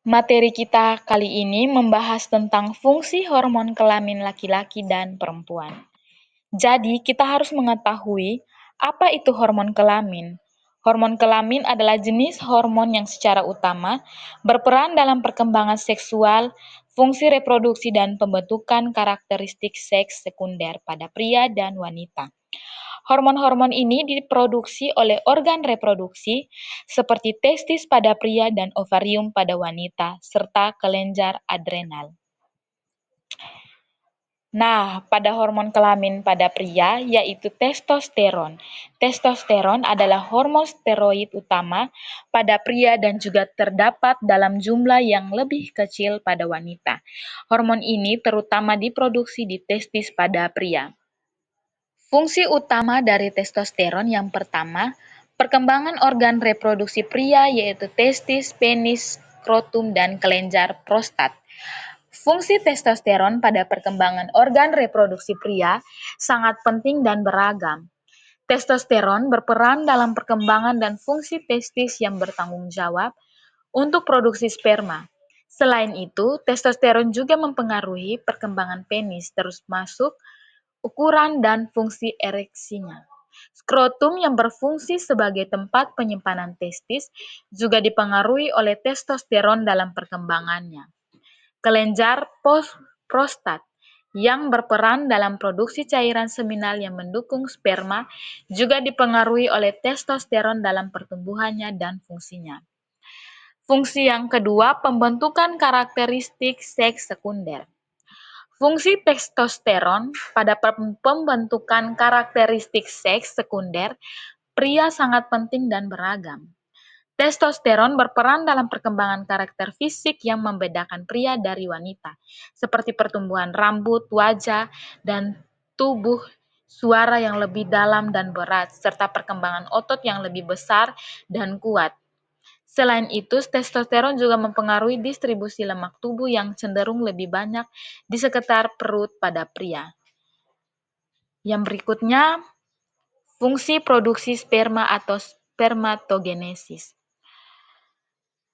Materi kita kali ini membahas tentang fungsi hormon kelamin laki-laki dan perempuan. Jadi, kita harus mengetahui apa itu hormon kelamin. Hormon kelamin adalah jenis hormon yang secara utama berperan dalam perkembangan seksual, fungsi reproduksi, dan pembentukan karakteristik seks sekunder pada pria dan wanita. Hormon-hormon ini diproduksi oleh organ reproduksi seperti testis pada pria dan ovarium pada wanita, serta kelenjar adrenal. Nah, pada hormon kelamin pada pria yaitu testosteron. Testosteron adalah hormon steroid utama pada pria dan juga terdapat dalam jumlah yang lebih kecil pada wanita. Hormon ini terutama diproduksi di testis pada pria. Fungsi utama dari testosteron yang pertama, perkembangan organ reproduksi pria yaitu testis, penis, skrotum, dan kelenjar prostat. Fungsi testosteron pada perkembangan organ reproduksi pria sangat penting dan beragam. Testosteron berperan dalam perkembangan dan fungsi testis yang bertanggung jawab untuk produksi sperma. Selain itu, testosteron juga mempengaruhi perkembangan penis, termasuk ukuran dan fungsi ereksinya. Skrotum yang berfungsi sebagai tempat penyimpanan testis juga dipengaruhi oleh testosteron dalam perkembangannya. Kelenjar prostat yang berperan dalam produksi cairan seminal yang mendukung sperma juga dipengaruhi oleh testosteron dalam pertumbuhannya dan fungsinya. Fungsi yang kedua, pembentukan karakteristik seks sekunder. Fungsi testosteron pada pembentukan karakteristik seks sekunder pria sangat penting dan beragam. Testosteron berperan dalam perkembangan karakter fisik yang membedakan pria dari wanita, seperti pertumbuhan rambut, wajah, dan tubuh, suara yang lebih dalam dan berat, serta perkembangan otot yang lebih besar dan kuat. Selain itu, testosteron juga mempengaruhi distribusi lemak tubuh yang cenderung lebih banyak di sekitar perut pada pria. Yang berikutnya, fungsi produksi sperma atau spermatogenesis.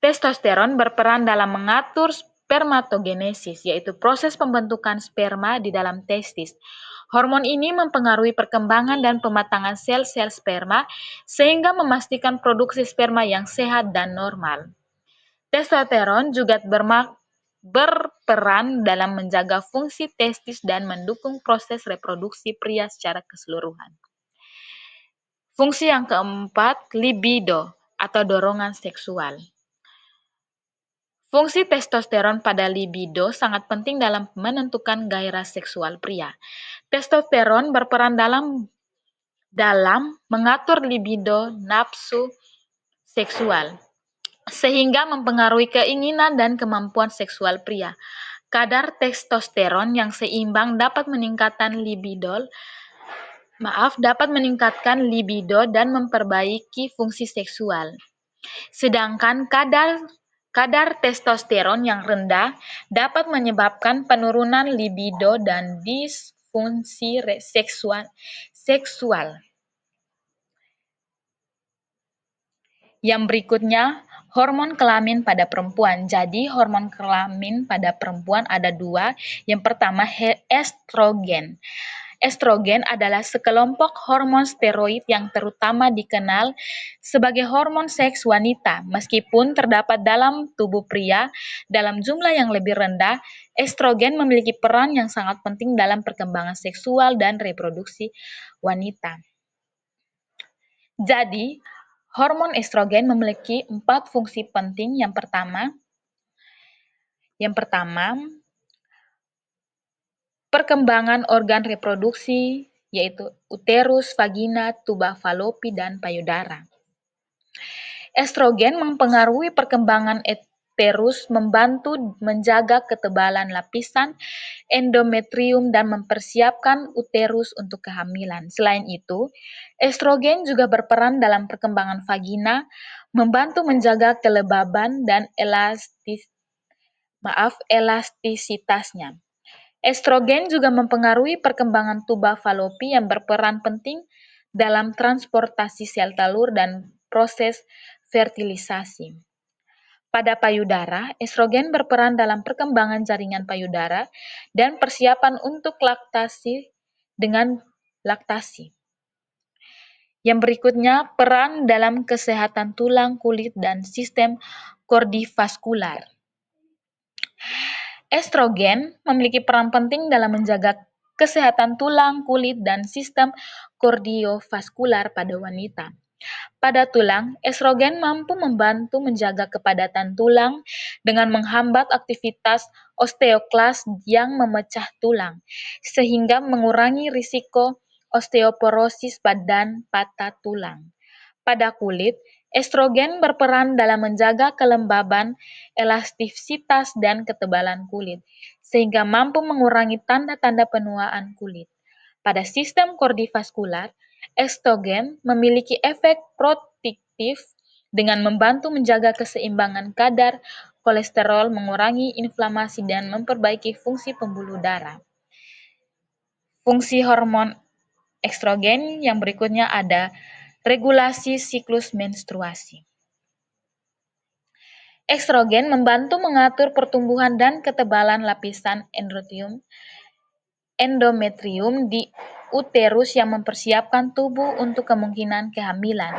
Testosteron berperan dalam mengatur spermatogenesis, yaitu proses pembentukan sperma di dalam testis. Hormon ini mempengaruhi perkembangan dan pematangan sel-sel sperma, sehingga memastikan produksi sperma yang sehat dan normal. Testosteron juga berperan dalam menjaga fungsi testis dan mendukung proses reproduksi pria secara keseluruhan. Fungsi yang keempat, libido atau dorongan seksual. Fungsi testosteron pada libido sangat penting dalam menentukan gairah seksual pria. Testosteron berperan dalam mengatur libido, nafsu seksual, sehingga mempengaruhi keinginan dan kemampuan seksual pria. Kadar testosteron yang seimbang dapat meningkatkan libido dan memperbaiki fungsi seksual. Sedangkan kadar testosteron yang rendah dapat menyebabkan penurunan libido dan disfungsi seksual. Yang berikutnya, hormon kelamin pada perempuan. Jadi, hormon kelamin pada perempuan ada dua. Yang pertama, estrogen. Estrogen adalah sekelompok hormon steroid yang terutama dikenal sebagai hormon seks wanita. Meskipun terdapat dalam tubuh pria dalam jumlah yang lebih rendah, estrogen memiliki peran yang sangat penting dalam perkembangan seksual dan reproduksi wanita. Jadi, hormon estrogen memiliki 4 fungsi penting. Yang pertama, perkembangan organ reproduksi, yaitu uterus, vagina, tuba falopi, dan payudara. Estrogen mempengaruhi perkembangan uterus, membantu menjaga ketebalan lapisan endometrium dan mempersiapkan uterus untuk kehamilan. Selain itu, estrogen juga berperan dalam perkembangan vagina, membantu menjaga kelembaban dan elastisitasnya. Estrogen juga mempengaruhi perkembangan tuba falopi yang berperan penting dalam transportasi sel telur dan proses fertilisasi. Pada payudara, estrogen berperan dalam perkembangan jaringan payudara dan persiapan untuk laktasi dengan laktasi. Yang berikutnya, peran dalam kesehatan tulang, kulit, dan sistem kardivaskular. Estrogen memiliki peran penting dalam menjaga kesehatan tulang, kulit, dan sistem kardiovaskular pada wanita. Pada tulang, estrogen mampu membantu menjaga kepadatan tulang dengan menghambat aktivitas osteoklas yang memecah tulang, sehingga mengurangi risiko osteoporosis dan patah tulang. Pada kulit, estrogen berperan dalam menjaga kelembaban, elastisitas, dan ketebalan kulit, sehingga mampu mengurangi tanda-tanda penuaan kulit. Pada sistem kardivaskular, estrogen memiliki efek protektif dengan membantu menjaga keseimbangan kadar kolesterol, mengurangi inflamasi, dan memperbaiki fungsi pembuluh darah. Fungsi hormon estrogen yang berikutnya ada regulasi siklus menstruasi. Estrogen membantu mengatur pertumbuhan dan ketebalan lapisan endometrium di uterus yang mempersiapkan tubuh untuk kemungkinan kehamilan.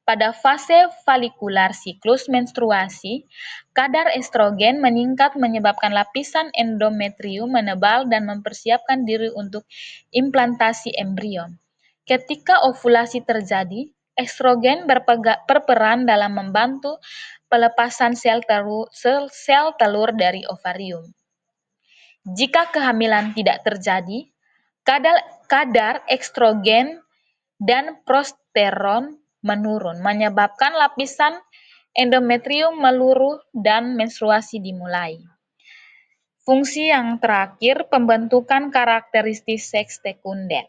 Pada fase folikular siklus menstruasi, kadar estrogen meningkat menyebabkan lapisan endometrium menebal dan mempersiapkan diri untuk implantasi embrio. Ketika ovulasi terjadi, estrogen berperan dalam membantu pelepasan sel telur dari ovarium. Jika kehamilan tidak terjadi, kadar estrogen dan progesteron menurun, menyebabkan lapisan endometrium meluruh dan menstruasi dimulai. Fungsi yang terakhir, pembentukan karakteristik seks sekunder.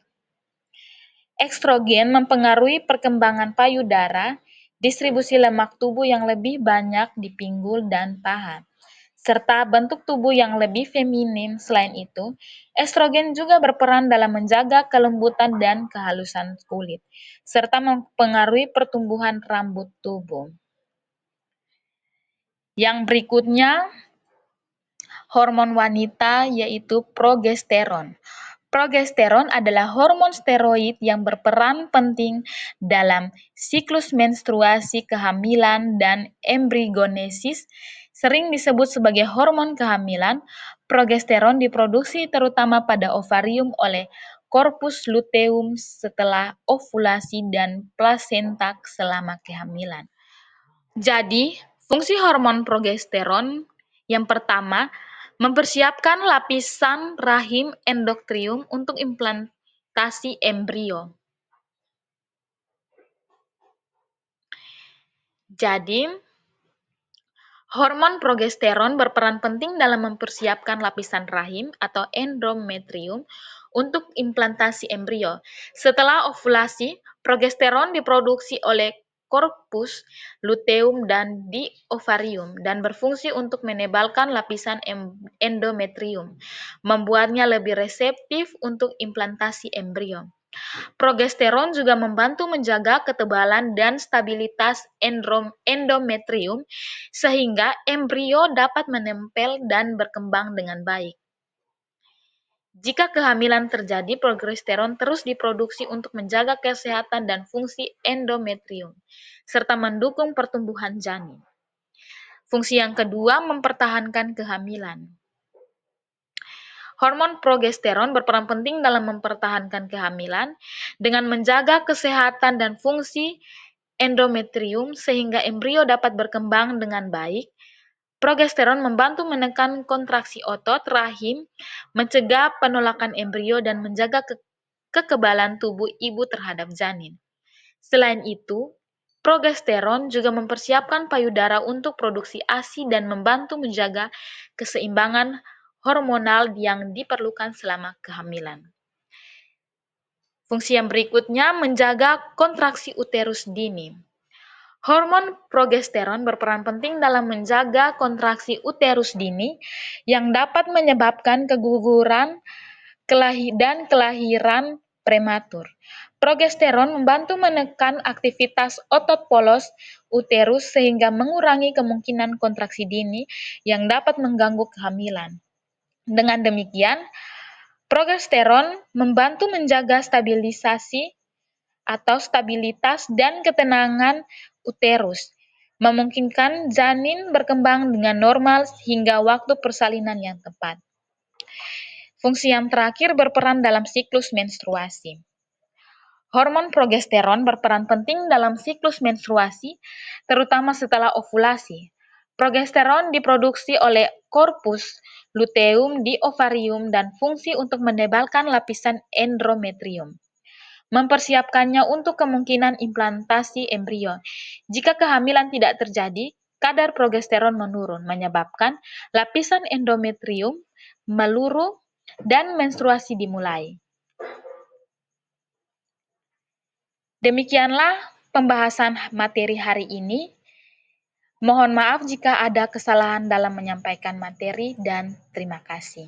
Estrogen mempengaruhi perkembangan payudara, distribusi lemak tubuh yang lebih banyak di pinggul dan paha, serta bentuk tubuh yang lebih feminin. Selain itu, estrogen juga berperan dalam menjaga kelembutan dan kehalusan kulit, serta mempengaruhi pertumbuhan rambut tubuh. Yang berikutnya, hormon wanita yaitu progesteron. Progesteron adalah hormon steroid yang berperan penting dalam siklus menstruasi, kehamilan, dan embriogenesis. Sering disebut sebagai hormon kehamilan, progesteron diproduksi terutama pada ovarium oleh corpus luteum setelah ovulasi dan plasenta selama kehamilan. Jadi, fungsi hormon progesteron yang pertama, mempersiapkan lapisan rahim endometrium untuk implantasi embrio. Jadi, hormon progesteron berperan penting dalam mempersiapkan lapisan rahim atau endometrium untuk implantasi embrio. Setelah ovulasi, progesteron diproduksi oleh corpus luteum dan di ovarium dan berfungsi untuk menebalkan lapisan endometrium, membuatnya lebih reseptif untuk implantasi embrio. Progesteron juga membantu menjaga ketebalan dan stabilitas endometrium sehingga embrio dapat menempel dan berkembang dengan baik. Jika kehamilan terjadi, progesteron terus diproduksi untuk menjaga kesehatan dan fungsi endometrium, serta mendukung pertumbuhan janin. Fungsi yang kedua, mempertahankan kehamilan. Hormon progesteron berperan penting dalam mempertahankan kehamilan dengan menjaga kesehatan dan fungsi endometrium sehingga embrio dapat berkembang dengan baik. Progesteron membantu menekan kontraksi otot rahim, mencegah penolakan embrio, dan menjaga kekebalan tubuh ibu terhadap janin. Selain itu, progesteron juga mempersiapkan payudara untuk produksi ASI dan membantu menjaga keseimbangan hormonal yang diperlukan selama kehamilan. Fungsi yang berikutnya, menjaga kontraksi uterus dini. Hormon progesteron berperan penting dalam menjaga kontraksi uterus dini yang dapat menyebabkan keguguran dan kelahiran prematur. Progesteron membantu menekan aktivitas otot polos uterus sehingga mengurangi kemungkinan kontraksi dini yang dapat mengganggu kehamilan. Dengan demikian, progesteron membantu menjaga stabilitas dan ketenangan uterus, memungkinkan janin berkembang dengan normal hingga waktu persalinan yang tepat. Fungsi yang terakhir berperan dalam siklus menstruasi. Hormon progesteron berperan penting dalam siklus menstruasi, terutama setelah ovulasi. Progesteron diproduksi oleh korpus luteum di ovarium dan fungsi untuk menebalkan lapisan endometrium, mempersiapkannya untuk kemungkinan implantasi embrio. Jika kehamilan tidak terjadi, kadar progesteron menurun, menyebabkan lapisan endometrium meluruh dan menstruasi dimulai. Demikianlah pembahasan materi hari ini. Mohon maaf jika ada kesalahan dalam menyampaikan materi dan terima kasih.